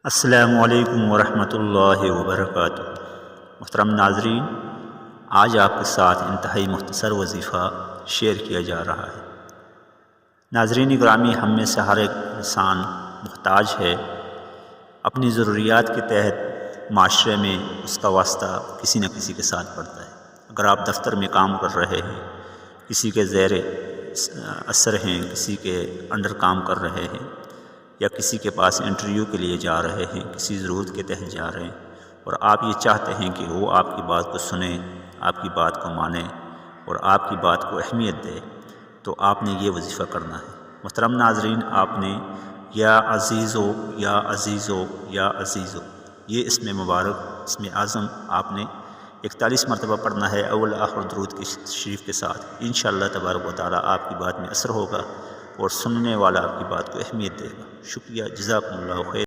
السلام علیکم ورحمۃ اللہ وبرکاتہ۔ محترم ناظرین، آج آپ کے ساتھ انتہائی مختصر وظیفہ شیئر کیا جا رہا ہے۔ ناظرین گرامی، ہم میں سے ہر ایک انسان محتاج ہے، اپنی ضروریات کے تحت معاشرے میں اس کا واسطہ کسی نہ کسی کے ساتھ پڑتا ہے۔ اگر آپ دفتر میں کام کر رہے ہیں، کسی کے زیر اثر ہیں، کسی کے انڈر کام کر رہے ہیں، یا کسی کے پاس انٹرویو کے لیے جا رہے ہیں، کسی ضرورت کے تحت جا رہے ہیں، اور آپ یہ چاہتے ہیں کہ وہ آپ کی بات کو سنیں، آپ کی بات کو مانیں اور آپ کی بات کو اہمیت دے، تو آپ نے یہ وظیفہ کرنا ہے۔ محترم ناظرین، آپ نے یا عزیزو یا عزیزو یا عزیزو، یہ اسم مبارک، اسم اعظم آپ نے 41 مرتبہ پڑھنا ہے، اول آخر درود کی شریف کے ساتھ۔ انشاءاللہ تبارک و تعالیٰ آپ کی بات میں اثر ہوگا اور سننے والا آپ کی بات کو اہمیت دے گا۔ شکریہ، جزاکم اللہ خیر۔